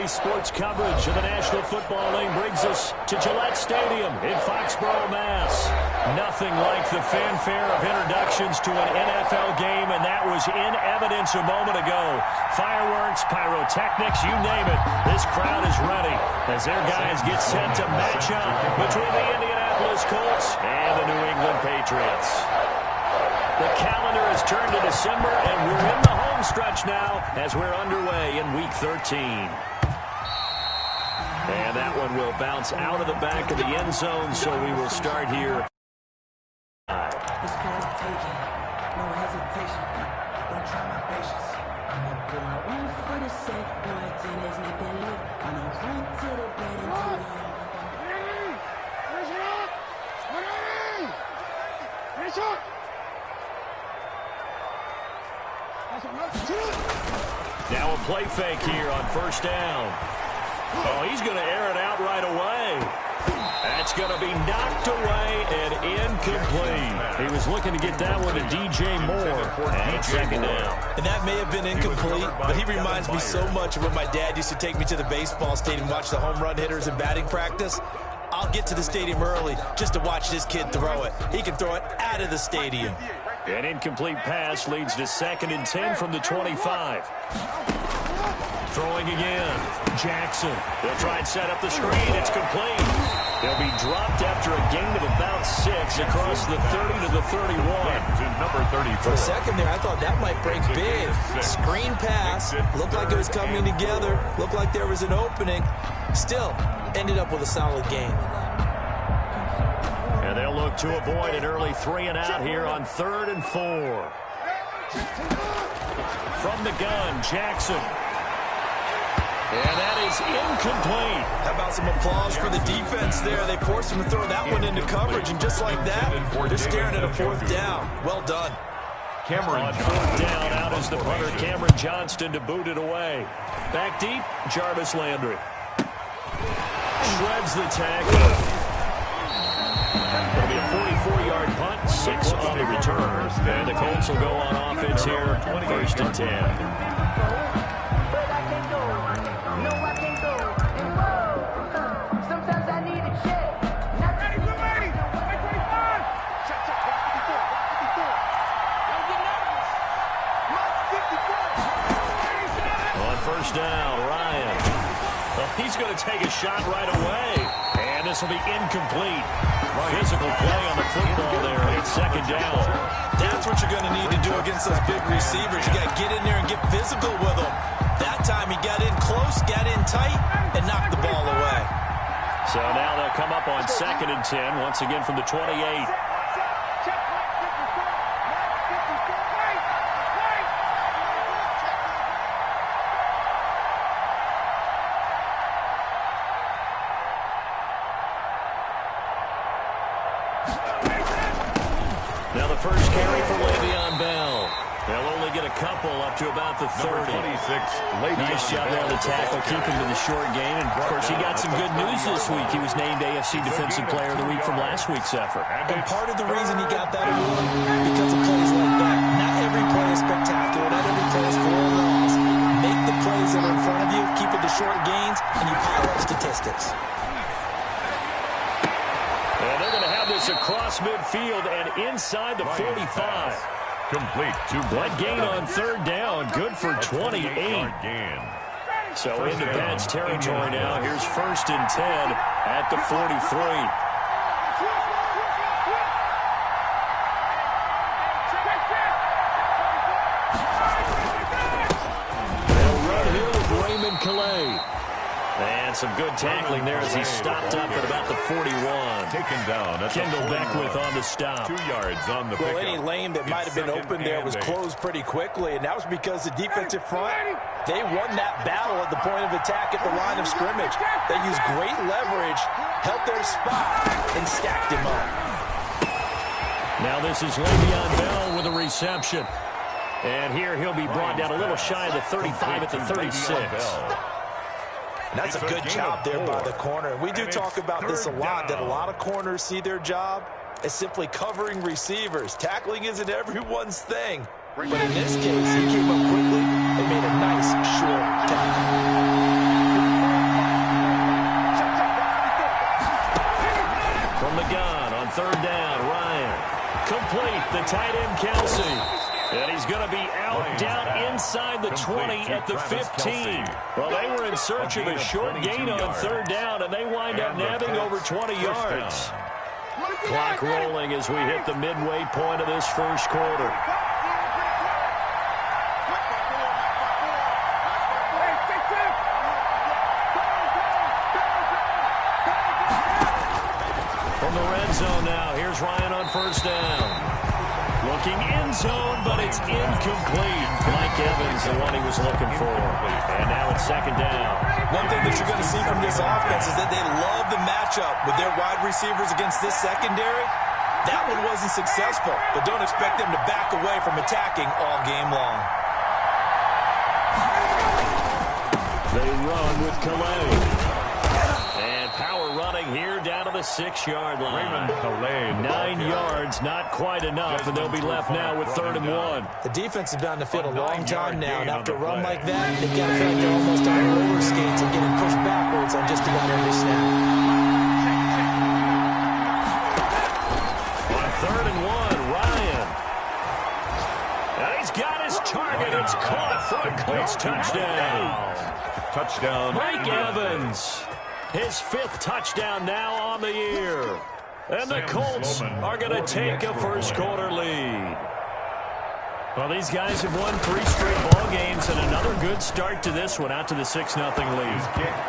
Today's sports coverage of the National Football League brings us to Gillette Stadium in Foxborough, Mass. Nothing like the fanfare of introductions to an NFL game, and that was in evidence a moment ago. Fireworks, pyrotechnics, you name it. This crowd is ready as their guys get set to match up between the Indianapolis Colts and the New England Patriots. The calendar has turned to December, and we're in the home stretch now as we're underway in Week 13. And that one will bounce out of the back of the end zone, so we will start here. It's called taking. No hesitation. Don't try my patience. I'm a boy, one for the sake. Boy, tennis, nothing live. I'm a run to the bed until we all Now a play fake here on first down. Oh, he's going to air it out right away. That's going to be knocked away and incomplete. He was looking to get that one to DJ Moore. And it's second down. And that may have been incomplete, but he reminds me so much of when my dad used to take me to the baseball stadium, watch the home run hitters in batting practice. I'll get to the stadium early just to watch this kid throw it. He can throw it out of the stadium. An incomplete pass leads to 2nd and 10 from the 25. Throwing again. Jackson. They'll try and set up the screen. It's complete. They'll be dropped after a gain of about 6 across the 30 to the 31. Number 34. For a second there, I thought that might break big. Screen pass. Looked like it was coming together. Looked like there was an opening. Still, ended up with a solid game. And they'll look to avoid an early 3 and out here on 3rd and 4. From the gun, Jackson. And that is incomplete. How about some applause for the defense there? They forced him to throw that one into coverage, and just like that, they're staring at a 4th down. Well done. On 4th down, out is the punter, Cameron Johnston, to boot it away. Back deep, Jarvis Landry. Shreds the tackle. It'll be a 44-yard punt, 6 on the return. And the Colts will go on offense here, 1st and 10. First down, Ryan. Well, he's going to take a shot right away. And this will be incomplete. Physical play on the football there. It's 2nd down. That's what you're going to need to do against those big receivers. You got to get in there and get physical with them. That time he got in close, got in tight, and knocked the ball away. So now they'll come up on 2nd and 10, once again from the 28. Now the first carry for Le'Veon Bell. They'll only get a couple up to about the 30. Nice job there on the tackle, keep him to the short gain. And, of course, he got some good news this week. He was named AFC Defensive Player of the Week from last week's effort. And part of the reason he got that award, because of plays like that. Not every play is spectacular. Not every play is for a loss. Make the plays that are in front of you, keep it to short gains, and you pile up statistics. And they're going to have this across midfield and inside the 45. Complete. That gain on 3rd down, good for 28. So into Pat's territory now. Here's 1st and 10 at the 43. They'll run here with Raymond Calais. And some good tackling there as he stopped up at about the 41. Taken down. Kendall Beckwith on the stop. 2 yards on the Well, pickup. any lane that might have been open there was closed pretty quickly, and that was because the defensive front, they won that battle at the point of attack at the line of scrimmage. They used great leverage, held their spot, and stacked him up. Now this is Le'Veon Bell with a reception. And here he'll be brought down a little shy of the 35 at the 36. And that's a good job there by the corner. We do talk about this a lot, that a lot of corners see their job as simply covering receivers. Tackling isn't everyone's thing. But in this case, he came up quickly and made a nice short tackle. on third down. Ryan. Complete. The tight end, Kelsey. And he's going to be out down inside the 20 at the 15. Well, they were in search of a short gain on third down, and they wind up nabbing over 20 yards. Clock rolling as we hit the midway point of this first quarter. From the red zone now, here's Ryan on first down. Looking in zone, but it's incomplete. Mike Evans, the one he was looking for. And now it's second down. One thing that you're going to see from this offense is that they love the matchup with their wide receivers against this secondary. That one wasn't successful, but don't expect them to back away from attacking all game long. They run with Calais. And power running here down to the 6-yard line. 9 yards, not quite enough, and they'll be left now with 3rd and 1. The defense has been on the field a long time now, and after a run like that, they've got to feel like they're almost on roller skates and getting pushed backwards on just about every snap. On 3rd and 1, Ryan. And he's got his target. It's caught for a Colts touchdown. Mike Evans. His 5th touchdown now on the year. And the Colts are going to take a first-quarter lead. Well, these guys have won 3 straight ball games and another good start to this one, out to the 6-0 lead.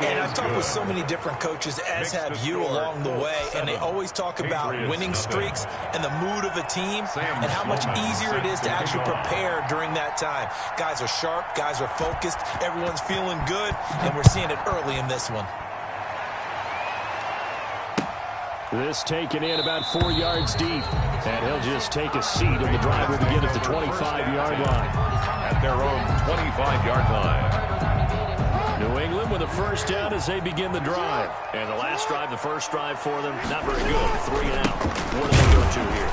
And I've talked with so many different coaches, as have you, along the way, and they always talk about winning streaks and the mood of a team and how much easier it is to actually prepare during that time. Guys are sharp, guys are focused, everyone's feeling good, and we're seeing it early in this one. This taken in about 4 yards deep. And he'll just take a seat, and the drive will begin at the 25-yard line. At their own 25-yard line. New England with a first down as they begin the drive. And the last drive, the first drive for them, not very good. 3 and out. What do they go to here?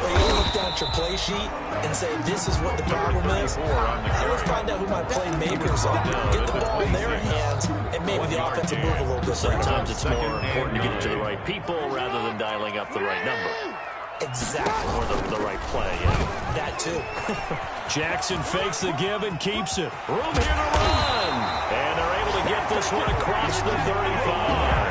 Well, you look down at your play sheet and say, this is what the problem is. And let's find out who my playmakers are. Get the ball in their hands, and maybe the offense will move a little bit. Sometimes it's more important to get it to the right people rather than dialing up the right number. Exactly. Or the right play, yeah. That too. Jackson fakes the give and keeps it. Room here to run. And they're able to get this one across the 35.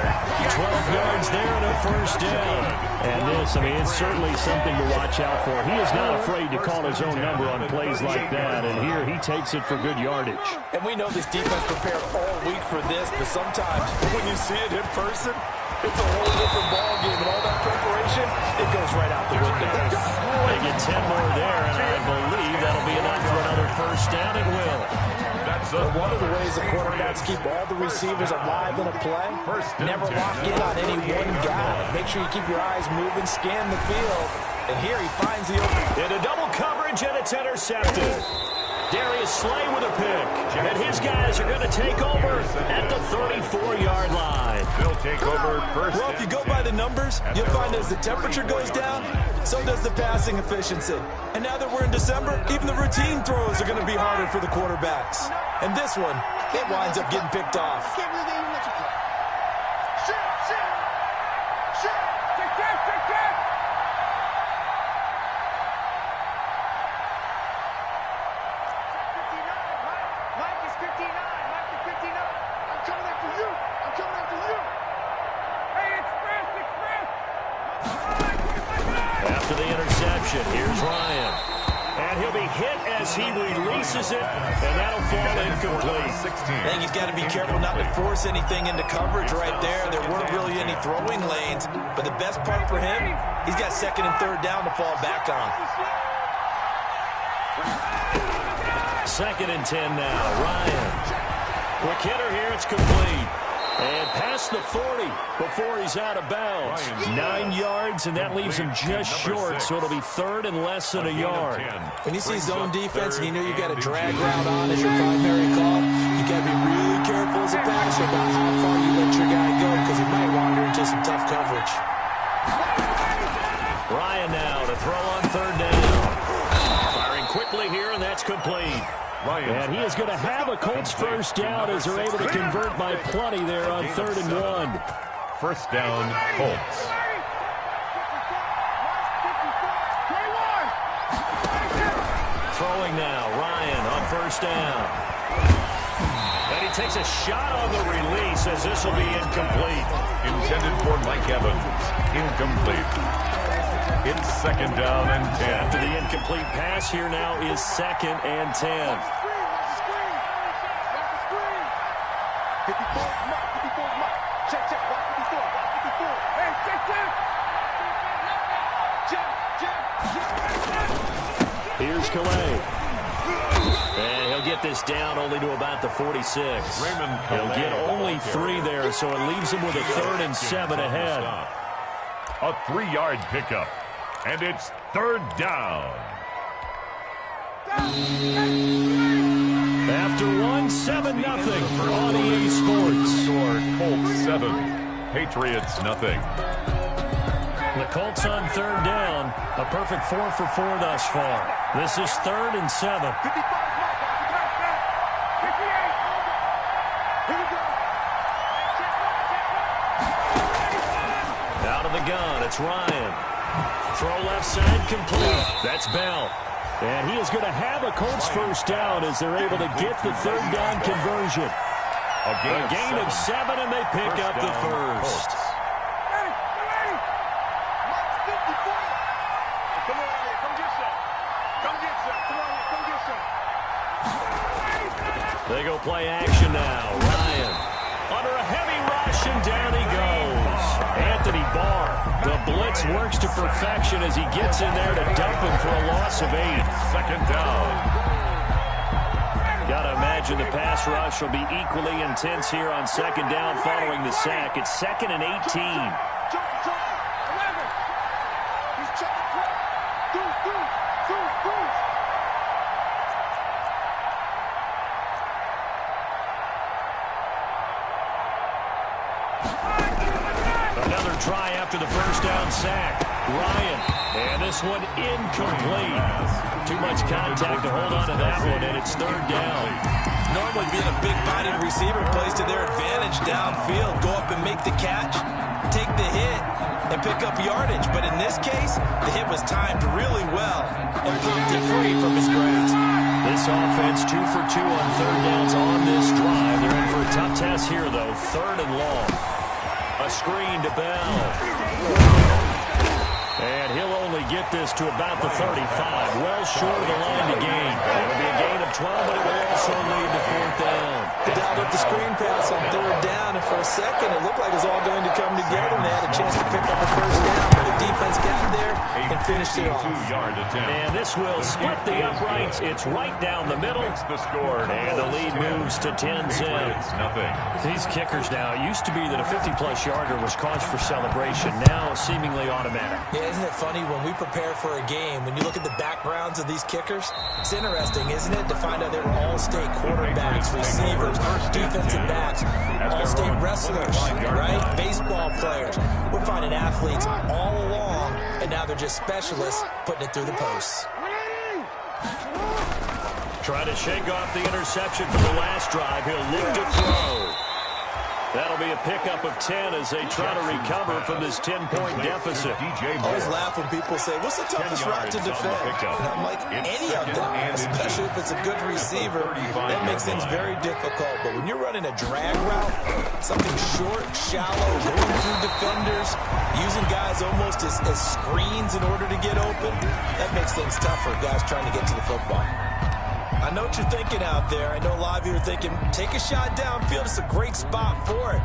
12 yards there and a first down. And this, I mean, it's certainly something to watch out for. He is not afraid to call his own number on plays like that. And here he takes it for good yardage. And we know this defense prepared all week for this, but sometimes when you see it in person, it's a whole different ballgame, and all that preparation, it goes right out the window. They get 10 more there, and I believe that'll be enough for another first down. It will. One of the ways the quarterbacks keep all the receivers alive in a play, never lock in on any one guy. Make sure you keep your eyes moving, scan the field, and here he finds the open. Into double coverage, and it's intercepted. Darius Slay with a pick. And his guys are going to take over at the 34-yard line. They'll take over first. Well, if you go by the numbers, you'll find as the temperature goes down, so does the passing efficiency. And now that we're in December, even the routine throws are going to be harder for the quarterbacks. And this one, it winds up getting picked off. After the interception, here's Ryan. And he'll be hit as he releases it, and that'll fall incomplete. I think he's got to be careful not to force anything into coverage right there. There weren't really any throwing lanes, but the best part for him, he's got 2nd and 3rd down to fall back on. 2nd and 10 now, Ryan. Quick hitter here, it's complete. And past the 40 before he's out of bounds. 9 yards, and that leaves him just short, so it'll be 3rd and less than a yard. When you see zone defense and you know you got a drag route on as your primary call, you got to be really careful as a passer about how far you let your guy go, because he might wander into some tough coverage. Ryan now to throw on 3rd down. Firing quickly here, and that's complete. And he is going to have a Colts first down as they're able to convert by plenty there on 3rd and 1. First down, Colts. Throwing now, Ryan on first down. And he takes a shot on the release as this will be incomplete. Intended for Mike Evans. Incomplete. It's second down and 10. After the incomplete pass, here now is second and 10. Here's Calais. And he'll get this down only to about the 46. He'll get only 3 there, so it leaves him with a 3rd and 7 ahead. A 3-yard pickup. And it's third down. After 7-0 on EA Sports. Score Colts 7, Patriots 0. The Colts on third down. A perfect 4 for 4 thus far. This is 3rd and 7. Out of the gun, it's Ryan. Throw left side complete. That's Bell. And he is going to have a Colts first down as they're able to get the third down conversion. A gain of 7, and they pick up the first. They go play action now. Ryan under a heavy rush, and down he goes. Anthony Barr. The blitz works to perfection as he gets in there to dump him for a loss of 8. Second down. Got to imagine the pass rush will be equally intense here on second down following the sack. It's 2nd and 18. Another try after the first down sack. Ryan, and this one incomplete. Too much contact to hold on to that one, and it's third down. Normally being a big-bodied receiver plays to their advantage downfield. Go up and make the catch, take the hit, and pick up yardage. But in this case, the hit was timed really well and popped it free from his grasp. This offense 2 for 2 on third downs on this drive. They're in for a tough test here, though. 3rd and long. A screen to Bell. And he'll only get this to about the 35. Well short of the line to gain. It'll be a gain of 12, but it will also lead to 4th down. Down with the screen pass on third down, and for a second it looked like it was all going to come together, and they had a chance to pick up the first down, but the defense got there and finished it off. And this will split the uprights. It's right down the middle. The score. And the lead moves to 10-10. These kickers now, it used to be that a 50-plus yarder was cause for celebration. Now seemingly automatic. Yeah, isn't it funny when we prepare for a game, when you look at the backgrounds of these kickers, it's interesting, isn't it, to find out they were all-state quarterbacks, receivers, defensive backs, all-state wrestlers, right? Baseball players. We're finding athletes all along, and now they're just specialists putting it through the posts. Try to shake off the interception from the last drive. He'll look to throw. That'll be a pickup of 10 as they try to recover from this 10-point deficit. I always laugh when people say, what's the toughest route to defend? And I'm like, any of them, especially if it's a good receiver. That makes things very difficult. But when you're running a drag route, something short, shallow, going through defenders, using guys almost as screens in order to get open, that makes things tougher, guys trying to get to the football. I know what you're thinking out there. I know a lot of you are thinking, take a shot downfield. It's a great spot for it.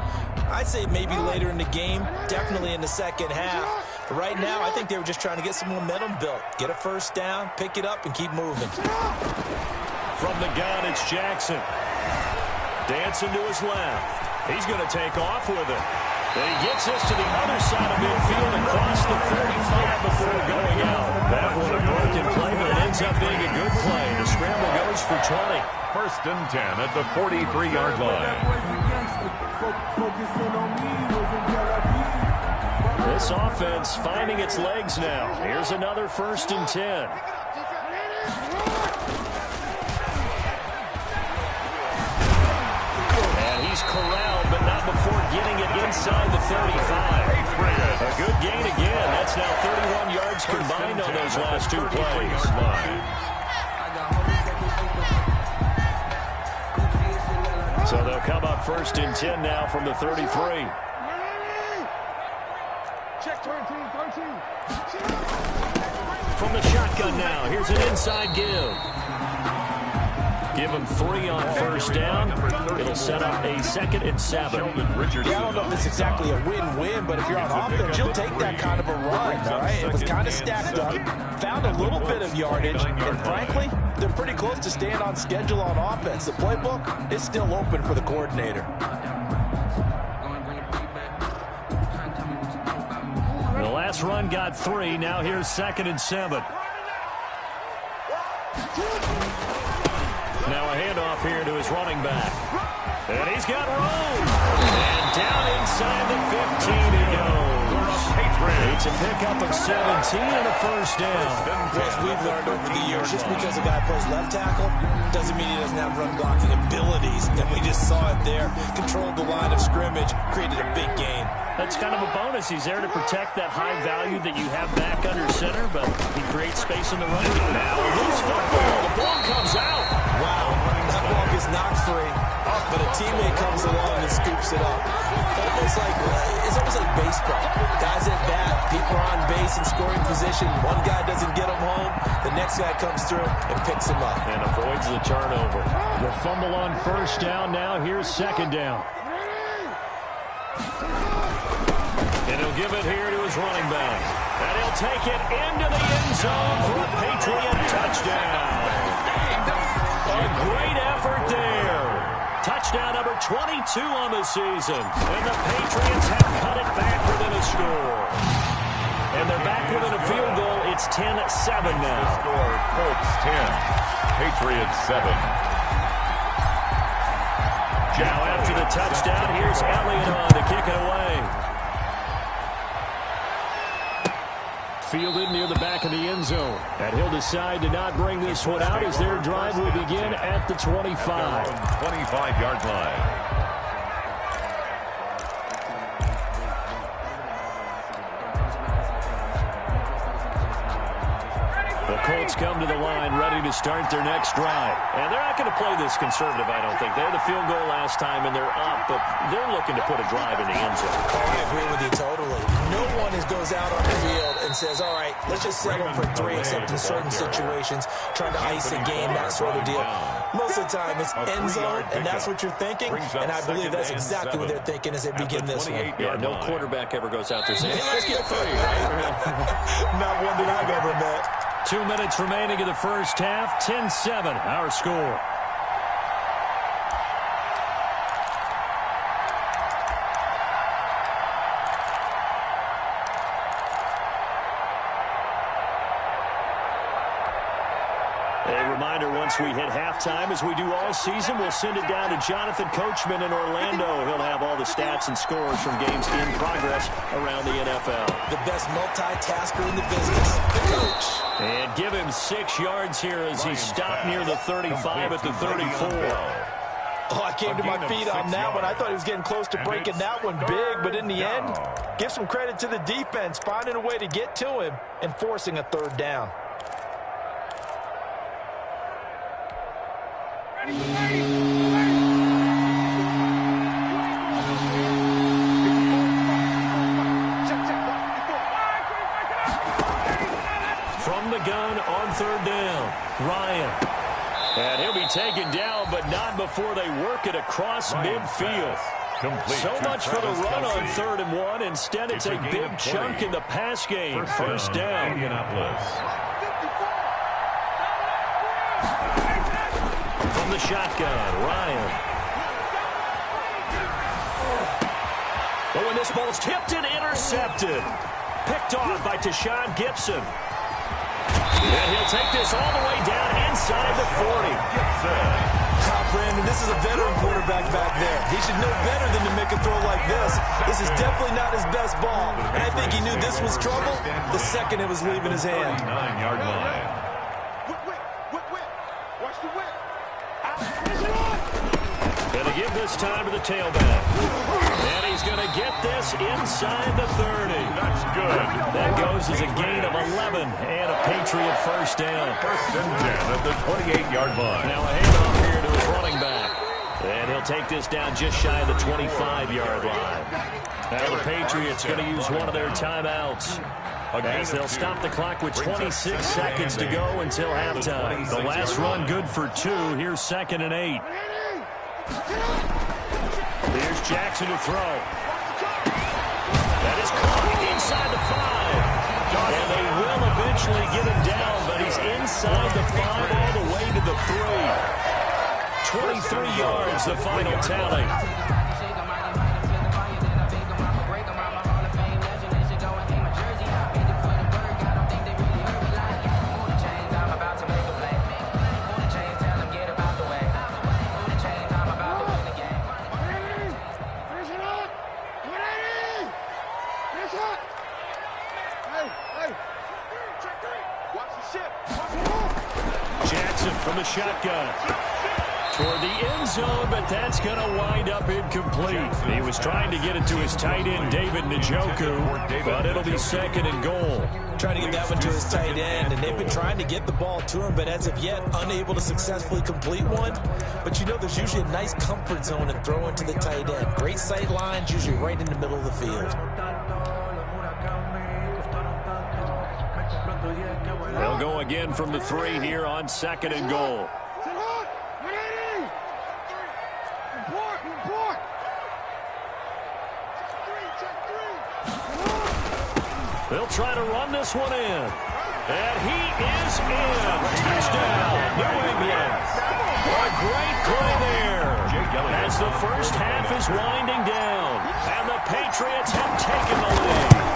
I'd say maybe later in the game, definitely in the second half. But right now, I think they were just trying to get some momentum built. Get a first down, pick it up, and keep moving. From the gun, it's Jackson. Dancing to his left. He's going to take off with it. And he gets this to the other side of midfield across the 45 before going out. That one a broken play, but it ends up being a good play. The scramble goes for 20. 1st and 10 at the 43-yard line. This offense finding its legs now. Here's another 1st and 10. And he's corralled, but not before getting it inside the 35. A good gain again. That's now 31 yards combined on those last 2 plays. So they'll come up 1st and 10 now from the 33. Check 13. From the shotgun now, here's an inside give. Give him 3 on 1st down. It'll set up a 2nd and 7. Yeah, I don't know if it's exactly a win-win, but if you're on offense, you'll take that kind of a run, all right? It was kind of stacked up, found a little bit of yardage, and frankly, they're pretty close to staying on schedule on offense. The playbook is still open for the coordinator. The last run got 3. Now here's 2nd and 7. Now a handoff here to his running back. And he's got room. And down inside the 15 he goes. It's a pickup of 17 and a 1st down. As we've learned over the years, just because a guy plays left tackle doesn't mean he doesn't have run blocking abilities. And we just saw it there. Controlled the line of scrimmage, created a big gain. That's kind of a bonus. He's there to protect that high value that you have back under center, but he creates space in the running game. Now a loose football. The ball comes out. Wow, that ball gets knocked free, but a teammate comes along and scoops it up. It's almost like baseball. Guys at bat, people are on base in scoring position. One guy doesn't get them home. The next guy comes through and picks him up. And avoids the turnover. The fumble on 1st down. Now here's 2nd down. And he'll give it here to his running back. And he'll take it into the end zone for a Patriot touchdown. A great effort there. Touchdown number 22 on the season. And the Patriots have cut it back within a score. And they're back within a field goal. It's 10-7 now. Score, Colts 10, Patriots 7. Now after the touchdown, here's Elliott on to kick it away. Fielded near the back of the end zone. And he'll decide to not bring this one out as their drive will begin at the 25. 25-yard line. The Colts come to the line ready to start their next drive. And they're not going to play this conservative, I don't think. They had the field goal last time, and they're up, but they're looking to put a drive in the end zone. Oh, I agree with you totally. No one goes out on the field and says, all right, let's just settle for 3, except in certain situations, trying to ice a game, that sort of deal. Most of the time, it's end zone, and that's what you're thinking, and I believe that's exactly what they're thinking as they begin this one. Yeah, no quarterback ever goes out there saying, hey, let's get 3, right? Not one that I've ever met. 2 minutes remaining in the first half. 10-7, our score. A reminder, once we hit halftime, as we do all season, we'll send it down to Jonathan Coachman in Orlando. He'll have all the stats and scores from games in progress around the NFL. The best multitasker in the business, the coach. And give him 6 yards here as he stopped near the 35 at the 34. Oh, I came to my feet on that one. I thought he was getting close to breaking that one big, but in the end, give some credit to the defense, finding a way to get to him and forcing a 3rd down. From the gun on 3rd down, Ryan. And he'll be taken down, but not before they work it across midfield. So much for the run on 3rd and 1. Instead, it's a big chunk in the pass game. 1st down. From the shotgun, Ryan. But when this ball's tipped and intercepted. Picked off by Tashawn Gibson. And he'll take this all the way down inside the 40. Brandon, this is a veteran quarterback back there. He should know better than to make a throw like this. This is definitely not his best ball. And I think he knew this was trouble the second it was leaving his hand. 9-yard line. Watch the whip. Gonna give this time to the tailback. And he's gonna get this inside the 30. That's good. That goes as a gain of 11 and a Patriot 1st down. 1st and 10 at the 28-yard line. Now a handoff here to his running back. And he'll take this down just shy of the 25-yard line. Now the Patriots going to use one of their timeouts, as they'll stop the clock with 26 seconds to go until halftime. The last run good for 2. Here's 2nd and 8. Here's Jackson to throw. That is caught inside the 5. And they will eventually get him down, but he's inside the 5 all the way to the 3. 23 yards, the final tally. Jackson from the shotgun toward the end zone, but that's going to wind up incomplete. He was trying to get it to his tight end, David Njoku, but it'll be 2nd and goal. Trying to get that one to his tight end, and they've been trying to get the ball to him, but as of yet, unable to successfully complete one. But you know, there's usually a nice comfort zone in throwing to the tight end. Great sight lines, usually right in the middle of the field. They'll go again from the 3 here on 2nd and goal. They'll try to run this one in. And he is in. Touchdown, New England. A great play there. As the first half is winding down. And the Patriots have taken the lead.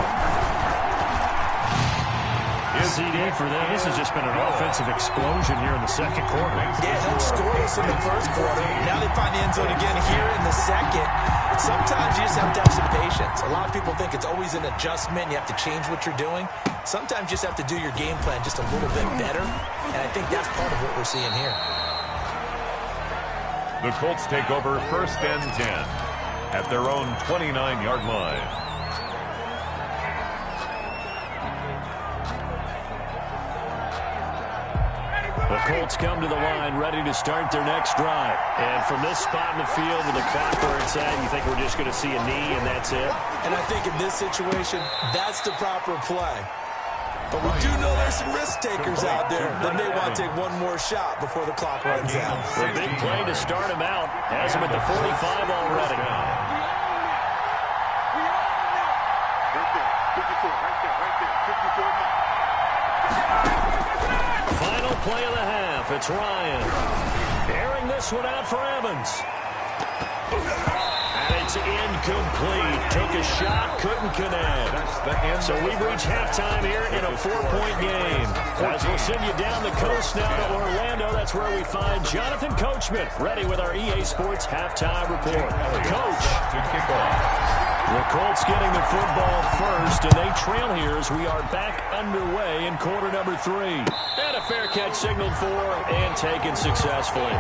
CD for them. This has just been an offensive explosion here in the second quarter. Yeah, they scoreless in the first quarter. Now they find the end zone again here in the second. Sometimes you just have to have some patience. A lot of people think it's always an adjustment. You have to change what you're doing. Sometimes you just have to do your game plan just a little bit better. And I think that's part of what we're seeing here. The Colts take over 1st and 10 at their own 29-yard line. The Colts come to the line ready to start their next drive. And from this spot in the field with the clock where it's at, you think we're just going to see a knee and that's it? And I think in this situation, that's the proper play. But we do know there's some risk takers out there that may want to take one more shot before the clock runs out. A big play to start him out. Has him at the 45 already. Final play of the half. It's Ryan. Airing this one out for Evans. And it's incomplete. Took a shot, couldn't connect. So we've reached halftime here in a 4-point game. As we'll send you down the coast now to Orlando, that's where we find Jonathan Coachman ready with our EA Sports halftime report. Coach. To kick off. The Colts getting the football first, and they trail here as we are back underway in quarter number 3. And a fair catch signaled for and taken successfully.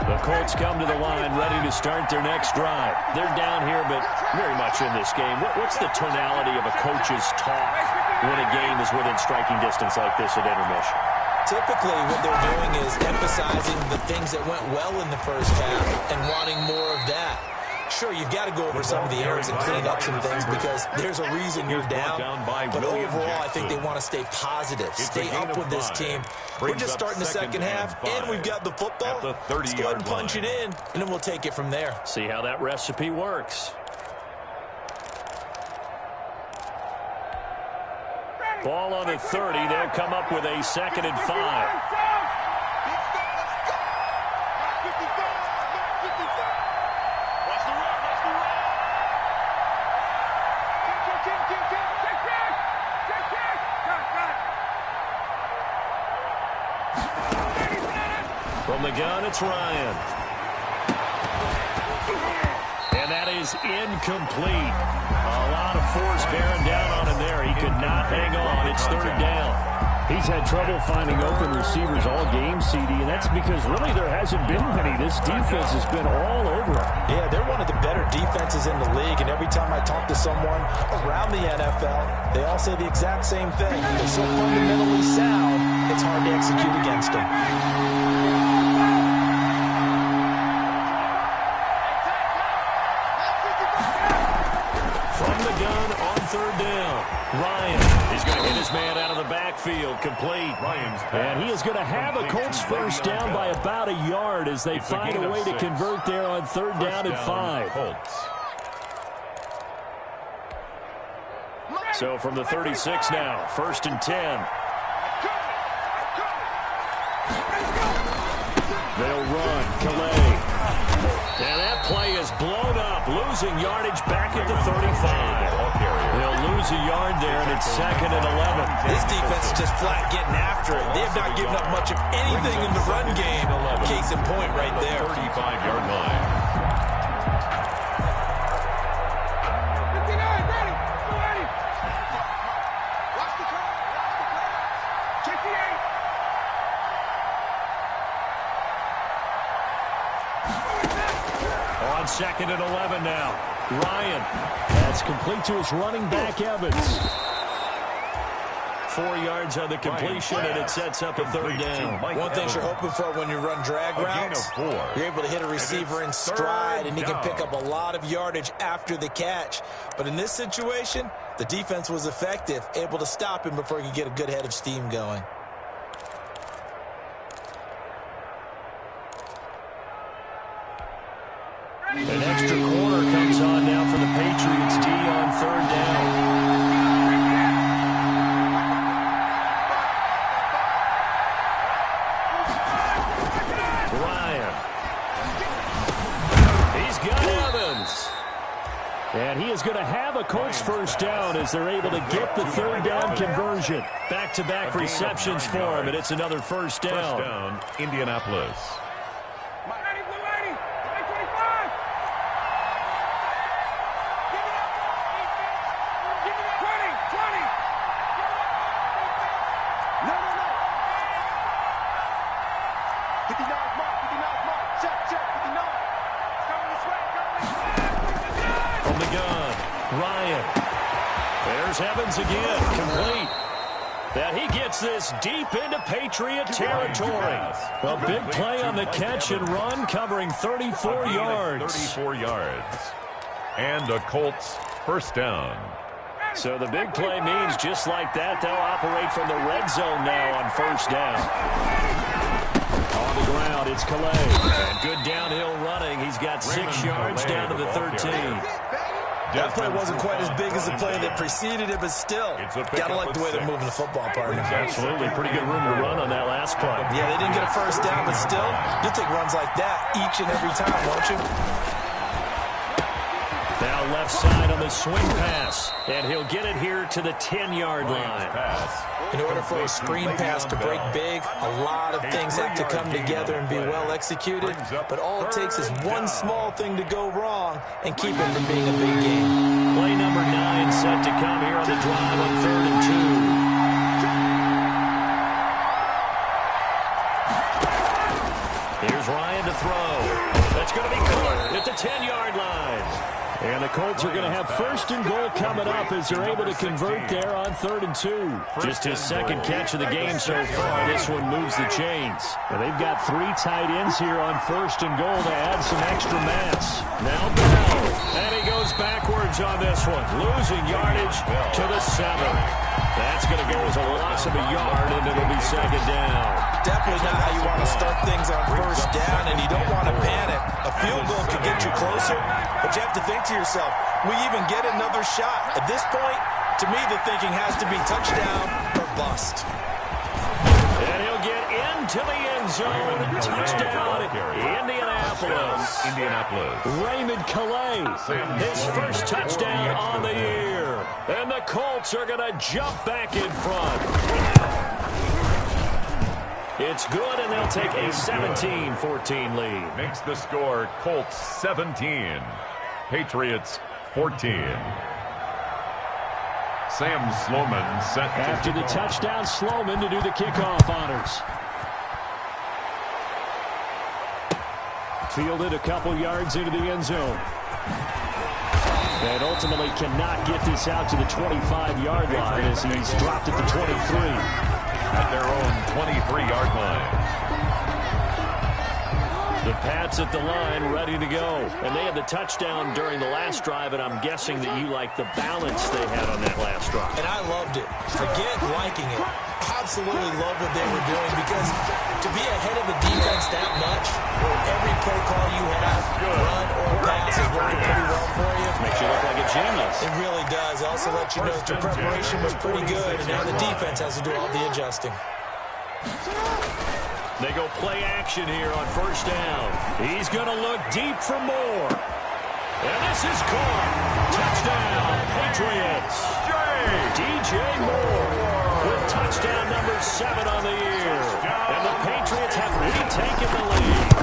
The Colts come to the line ready to start their next drive. They're down here, but very much in this game. What's the tonality of a coach's talk when a game is within striking distance like this at intermission? Typically, what they're doing is emphasizing the things that went well in the first half and wanting more of that. Sure, you've got to go over some of the errors and clean up some things because there's a reason you're down. But overall, I think they want to stay positive, stay up with this team. We're just starting the second half, and wee've got the football. Let's go ahead and punch it in, and then we'll take it from there. See how that recipe works. Ball on the 30. They'll come up with a 2nd and 5. From the gun, it's Ryan. And that is incomplete. A lot of force bearing down on him there. He could not hang on. It's 3rd down. He's had trouble finding open receivers all game, CD, and that's because really there hasn't been many. This defense has been all over him. Yeah, they're one of the better defenses in the league, and every time I talk to someone around the NFL, they all say the exact same thing. They're so fundamentally sound, it's hard to execute against them. From the gun on third down, Ryan is going to hit his man out of the backfield, complete. And he is going to have a Colts first down by about a yard as they find a way to convert there on third down and 5. So from the 36 now, first and 10. They'll run, Calais. And that play is blown up, losing yardage back at the 35. They'll lose a yard there, and it's second and 11. This defense is just flat getting after it. They have not given up much of anything in the run game. Case in point right there. 35-yard line. 59, ready, 280. Watch the clock, check the 8. On second and 11 now. Ryan. That's complete to his running back, Evans. 4 yards on the completion, and it sets up a third down. One thing you're hoping for when you run drag routes, you're able to hit a receiver in stride, and he can pick up a lot of yardage after the catch. But in this situation, the defense was effective, able to stop him before he could get a good head of steam going. An extra corner comes on now for the Patriots D on third down. Ryan. He's got Evans. And he is going to have a Colts first down as they're able to get the third down conversion. Back-to-back receptions for him, and it's another first down. First down, Indianapolis. From the gun, Ryan. There's Evans again, complete. That he gets this deep into Patriot territory. A big play on the catch and run, covering 34 yards. 34 yards. And a Colts first down. So the big play means just like that, they'll operate from the red zone now on first down. On the ground, it's Calais. And good downhill running. He's got 6 yards down to the 13. That play wasn't quite as big as the play that preceded it, but still, gotta like the way they're moving the football, partner. Absolutely, pretty good room to run on that last play. Yeah, they didn't get a first down, but still, you'll take runs like that each and every time, won't you? Now left side on the swing pass, and he'll get it here to the 10-yard line. In order for a screen pass to break big, a lot of things have to come together and be well executed, but all it takes is one small thing to go wrong and keep it from being a big game. Play number 9 set to come here on the drive on third and 2. Here's Ryan to throw. That's going to be caught at the 10-yard line. And the Colts are going to have first and goal coming up as they're able to convert there on third and 2. Just his second catch of the game so far. This one moves the chains. And they've got 3 tight ends here on first and goal to add some extra mass. Now Bell. And he goes backwards on this one. Losing yardage to the 7. That's going to go as a loss of a yard, and it'll be second down. Definitely not how you want to start things on first down, and you don't want to panic. A field goal could get you closer, but you have to think to yourself, we even get another shot. At this point, to me, the thinking has to be touchdown or bust. And he'll get into the end zone. Touchdown, Indianapolis. Raymond Calais, his first touchdown on the year. And the Colts are going to jump back in front. It's good, and they'll take a 17-14 lead. Makes the score Colts 17, Patriots 14. Sam Sloman set after the touchdown. Sloman to do the kickoff honors. Fielded a couple yards into the end zone. And ultimately cannot get this out to the 25-yard line as he's dropped at the 23. At their own 23-yard line. The Pats at the line, ready to go. And they had the touchdown during the last drive, and I'm guessing that you like the balance they had on that last drive. And I loved it. Forget liking it. Absolutely love what they were doing, because to be ahead of a defense that much, where every play call you have, run or pass, is working pretty well for you. Makes you look like a genius. It really does. It also lets you know that your preparation was pretty good, and now the defense has to do all the adjusting. They go play action here on first down. He's going to look deep for more. And this is caught. Touchdown, Patriots. DJ Moore with touchdown number 7 on the year. And the Patriots have retaken the lead.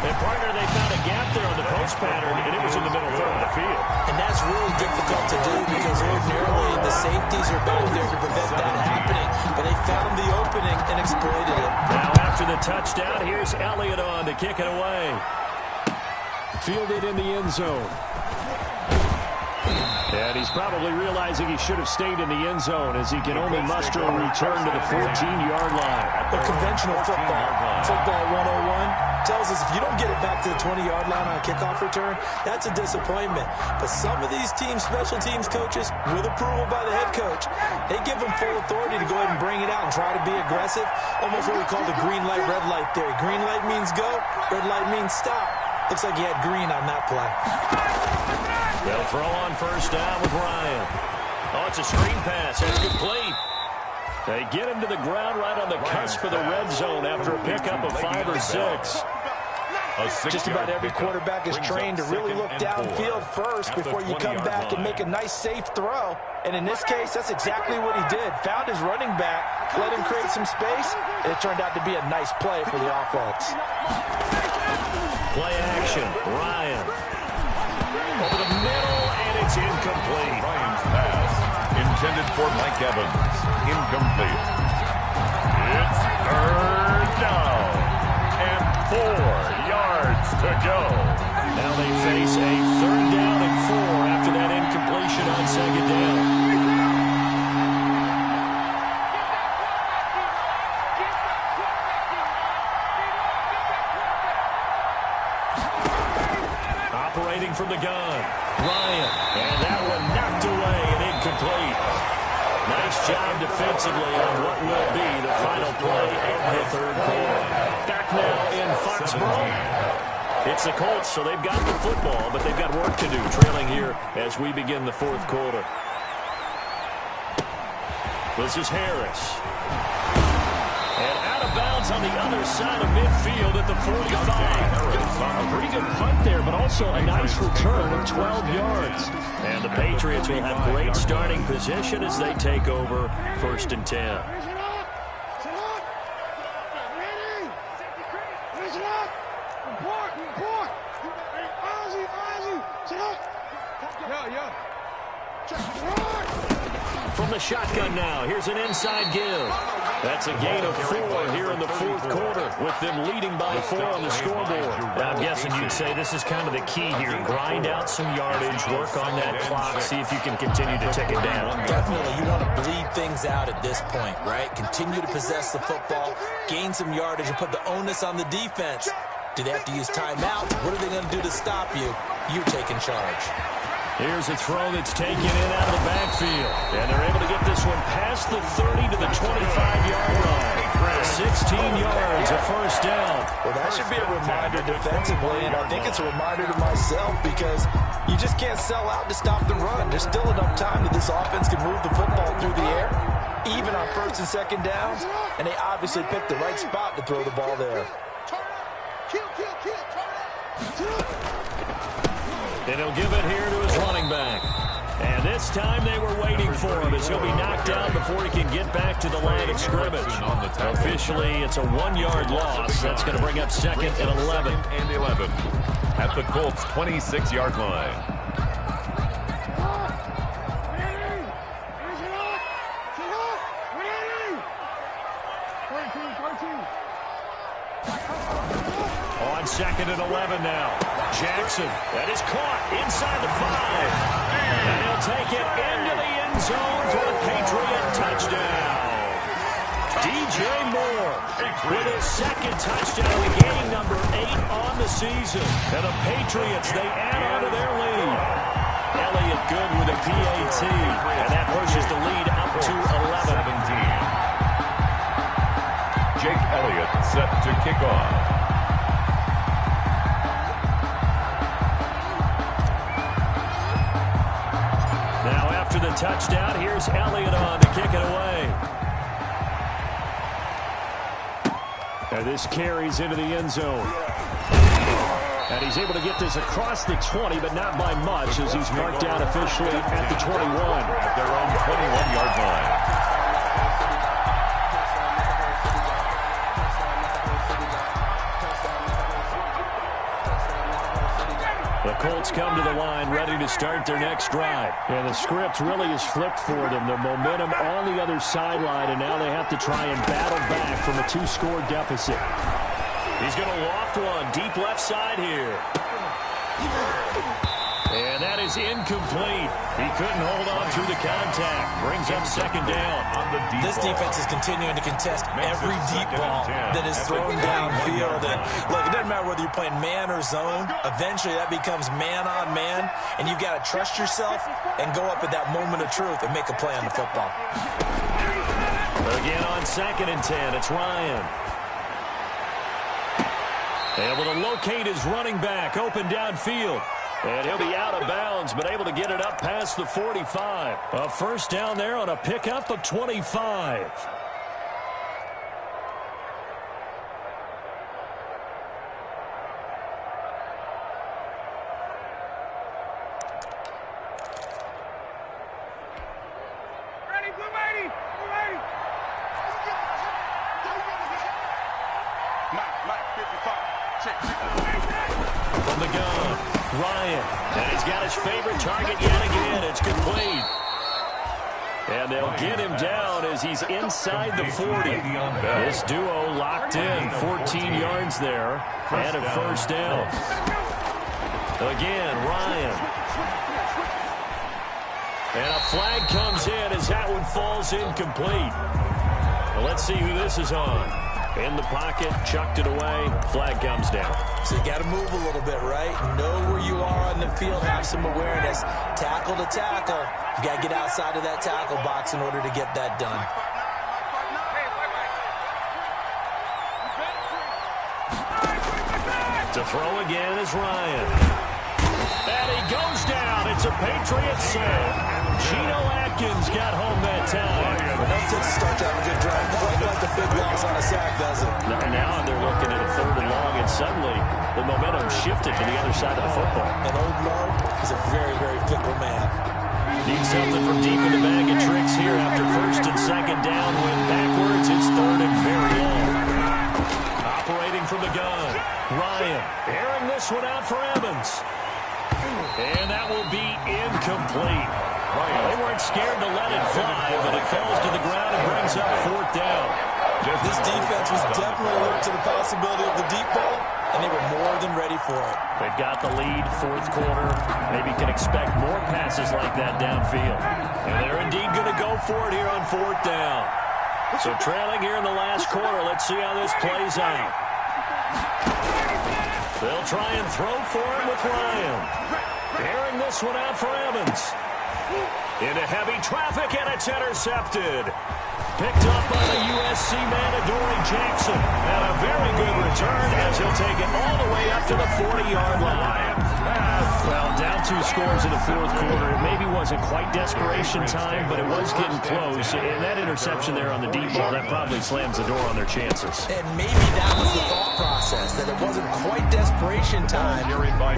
And partner, they found a gap there on the post pattern, and it was in the middle third of the field. And that's really difficult to do, because ordinarily the safeties are back there to prevent that happening. But they found the opening and exploited it. Now after the touchdown, here's Elliott on to kick it away. Fielded in the end zone. And he's probably realizing he should have stayed in the end zone, as he can only muster a return to the 14-yard line. The conventional football 101 tells us if you don't get it back to the 20-yard line on a kickoff return, that's a disappointment. But some of these teams, special teams coaches, with approval by the head coach, they give them full authority to go ahead and bring it out and try to be aggressive. Almost what we call the green light, red light theory. Green light means go, red light means stop. Looks like he had green on that play. They'll throw on first down with Ryan. Oh, it's a screen pass. That's complete. They get him to the ground right on the cusp of the red zone after a pickup of 5 or 6. Just about every quarterback is trained to really look downfield first before you come back and make a nice, safe throw. And in this case, that's exactly what he did. Found his running back, let him create some space, and it turned out to be a nice play for the offense. Play action. Ryan. Over the middle, and it's incomplete. Ryan's pass, intended for Mike Evans, incomplete. It's third down, and 4 yards to go. Now they face a third down and 4 after that incompletion on second down. Operating from the gun, Ryan, and that one knocked away and incomplete. Nice job defensively on what will be the final play of the third quarter. Back now in Foxborough. It's the Colts, so they've got the football, but they've got work to do, trailing here as we begin the fourth quarter. This is Harris. And out of bounds on the other side of midfield at the 45. A pretty good punt there, but also a nice return of 12 yards. And the Patriots will have great starting position as they take over first and 10. From the shotgun now, here's an inside give. That's a gain of 4 here in the fourth quarter, with them leading by 4 on the scoreboard. I'm guessing you'd say this is kind of the key here. Grind out some yardage, work on that clock, see if you can continue to take it down. Definitely, you want to bleed things out at this point, right? Continue to possess the football, gain some yardage, and put the onus on the defense. Do they have to use timeouts? What are they going to do to stop you? You're taking charge. Here's a throw that's taken in out of the backfield. And they're able to get this one past the 30 to the 25-yard line. 16 yards, a first down. Well, that should be a reminder defensively, and I think it's a reminder to myself, because you just can't sell out to stop the run. There's still enough time that this offense can move the football through the air, even on first and second downs, and they obviously picked the right spot to throw the ball there. And he'll give it here to his running back. And this time they were waiting for him, as he'll be knocked down before he can get back to the line of scrimmage. Officially, it's a 1-yard loss. That's going to bring up second and 11. And 11 at the Colts' 26-yard line. on 2nd and 11 now. Jackson, that is caught inside the 5. And he'll take it into the end zone for a Patriot touchdown. DJ Moore with his 2nd touchdown of the game, number 8 on the season. And the Patriots, they add on to their lead. Elliott good with a PAT, and that pushes the lead up to 11. 17. Jake Elliott set to kick off. Now after the touchdown, here's Elliott on to kick it away. And this carries into the end zone. And he's able to get this across the 20, but not by much, as he's marked down officially at the 21. At their own 21-yard line. The Colts come to the line ready to start their next drive. And the script really is flipped for them. The momentum on the other sideline, and now they have to try and battle back from a 2-score deficit. He's going to loft one deep left side here. And that is incomplete. He couldn't hold on to the contact. Brings up 2nd down. This defense is continuing to contest every deep ball that is thrown downfield. And look, it doesn't matter whether you're playing man or zone. Eventually that becomes man on man. And you've got to trust yourself and go up at that moment of truth and make a play on the football. Again on 2nd and 10, it's Ryan. Able to locate his running back, open downfield. And he'll be out of bounds, but able to get it up past the 45. A first down there on a pickup of 25. Ready, blue 80, blue 80. Mike, 55. Check. From the gun, Ryan. And he's got his favorite target yet again. It's complete. And they'll get him down as he's inside the 40. This duo locked in. 14 yards there. And a first down. Again, Ryan. And a flag comes in as that one falls incomplete. Well, let's see who this is on. In the pocket, chucked it away, flag comes down. So you got to move a little bit, right? Know where you are on the field, have some awareness. Tackle to tackle. You got to get outside of that tackle box in order to get that done. To throw again is Ryan. And he goes down. It's a Patriots sack. Geno Atkins got home that time. Well, that takes a start to have a good drive. Quite like the big loss on a sack, does it? Now they're looking at a 3rd and long, and suddenly the momentum shifted to the other side of the football. And old Mo is a very, very fickle man. Need something from deep in the bag of tricks here after 1st and 2nd down. Went backwards. It's 3rd and very long. Operating from the gun. Ryan airing this one out for Evans. And that will be incomplete. They weren't scared to let it fly, but it falls to the ground and brings up 4th down. This defense was definitely alert to the possibility of the deep ball, and they were more than ready for it. They've got the lead, 4th quarter. Maybe can expect more passes like that downfield. And they're indeed going to go for it here on 4th down. So trailing here in the last quarter. Let's see how this plays out. They'll try and throw for him with Ryan. Airing this one out for Evans. Into heavy traffic, and it's intercepted. Picked up by the USC man, Adoree Jackson. And a very good return as he'll take it all the way up to the 40-yard line. Well, down 2 scores in the 4th quarter. It maybe wasn't quite desperation time, but it was getting close. And that interception there on the deep ball, that probably slams the door on their chances. And maybe that was the thought process, that it wasn't quite desperation time.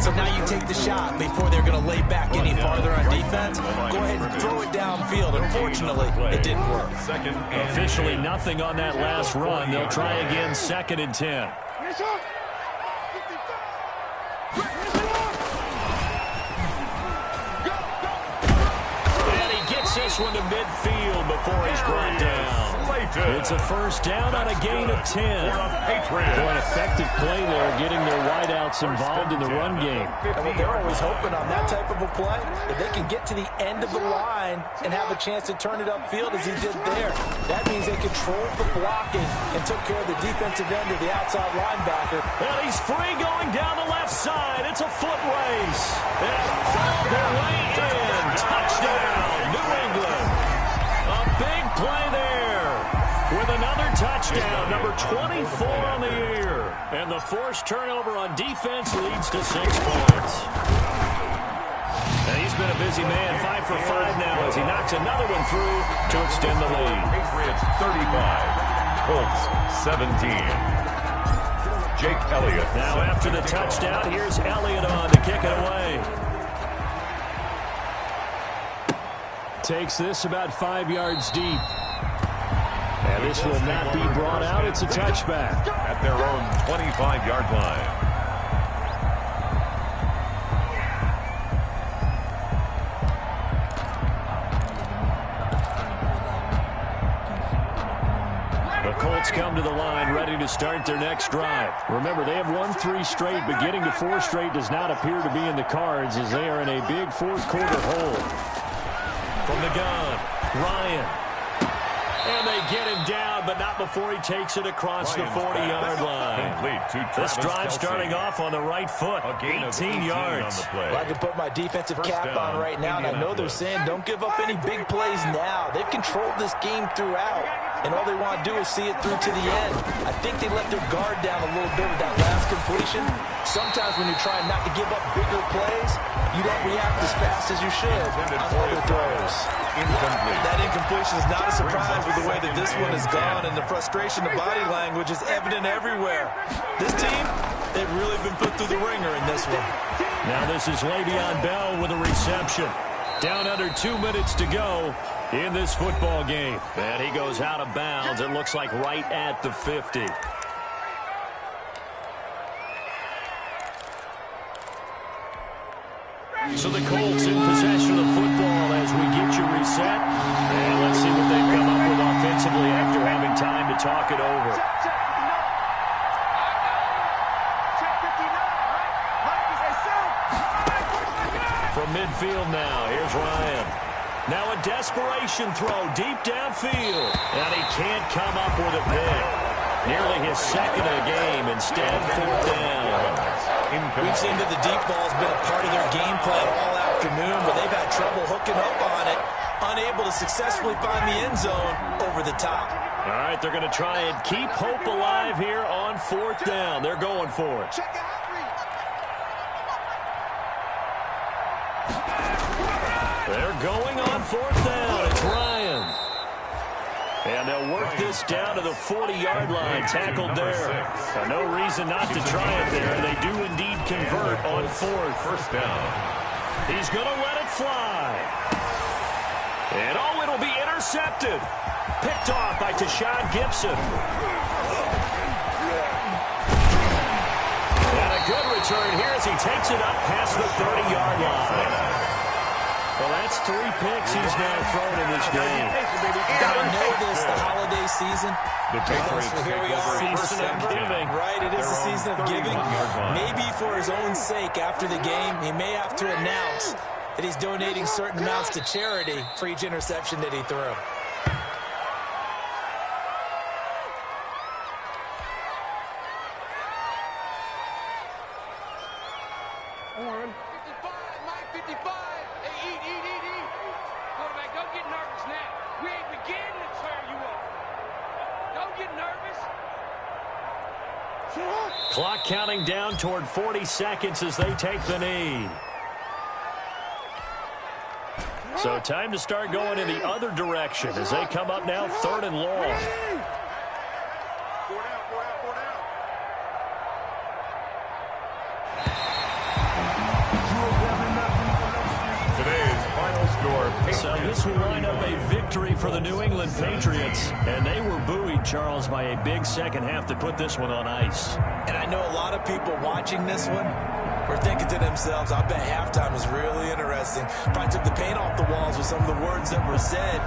So now you take the shot before they're going to lay back any farther on defense. Go ahead and throw it downfield. Unfortunately, it didn't work. Officially nothing on that last run. They'll try again, 2nd and 10. And he gets Takes this one to midfield before he's brought down. It's a first down on a gain of 10. An effective play there, getting their wideouts involved in the run game. And they're always hoping on that type of a play. If they can get to the end of the line and have a chance to turn it upfield as he did there, that means they controlled the blocking and took care of the defensive end of the outside linebacker. And he's free going down the left side. It's a foot race. And found their way in. Touchdown, New England. A big play there with another touchdown, number 24 on the year. And the forced turnover on defense leads to 6 points. And he's been a busy man, 5 for 5 now as he knocks another one through to extend the lead. Patriots 35, Colts 17. Jake Elliott. Now after the touchdown, here's Elliott on to kick it away. Takes this about 5 yards deep. And this will not be brought out. It's a touchback. At their own 25-yard line. The Colts come to the line ready to start their next drive. Remember, they have won 3 straight, but getting to 4 straight does not appear to be in the cards as they are in a big fourth-quarter hole. From the gun, Ryan. And they get him down, but not before he takes it across the 40-yard line. This drive starting off on the right foot, 18 yards. I can put my defensive cap on right now, and I know they're saying don't give up any big plays now. They've controlled this game throughout, and all they want to do is see it through to the end. I think they let their guard down a little bit with that last completion. Sometimes when you're trying not to give up bigger plays, you don't react as fast as you should on other throws. That incompletion is not a surprise with the way that this one has gone, and the frustration, the body language is evident everywhere. This team, they've really been put through the ringer in this one. Now this is Le'Veon Bell with a reception. Down under 2 minutes to go in this football game. And he goes out of bounds. It looks like right at the 50. So the Colts in possession of the football as we get you reset. And let's see what they've come up with offensively after having time to talk it over. From midfield now, here's Ryan. Now a desperation throw deep downfield. And he can't come up with a pick. Nearly his second of the game. Instead, 4th down. We've seen that the deep ball has been a part of their game plan all afternoon, but they've had trouble hooking up on it, unable to successfully find the end zone over the top. All right, they're going to try and keep hope alive here on 4th down. They're going for it. They're going on 4th down. It's Ryan. And they'll work this down to the 40-yard line. Tackled there. No reason not to try it there. They do indeed convert on 4th. First down. He's going to let it fly. And oh, it'll be intercepted. Picked off by Tashawn Gibson. And a good return here as he takes it up past the 30-yard line. Well, that's 3 picks he's now thrown in this game. Gotta know this, the holiday season. The Patriots Here we are, Season of giving. right? It is the season of giving. Maybe for his own sake after the game, he may have to announce that he's donating certain amounts to charity for each interception that he threw. Clock counting down toward 40 seconds as they take the knee. So time to start going in the other direction as they come up now 3rd and long. Today's final score. So this will line up a victory for the New England Patriots. And they were buoyed, Charles, by a big second half to put this one on ice. And I know a lot of people watching this one were thinking to themselves, I bet halftime is really interesting. Probably took the paint off the walls with some of the words that were said.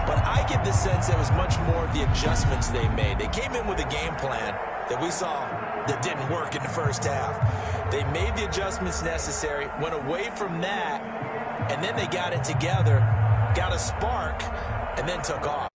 But I get the sense that was much more of the adjustments they made. They came in with a game plan that we saw that didn't work in the first half. They made the adjustments necessary, went away from that, and then they got it together, got a spark, and then took off.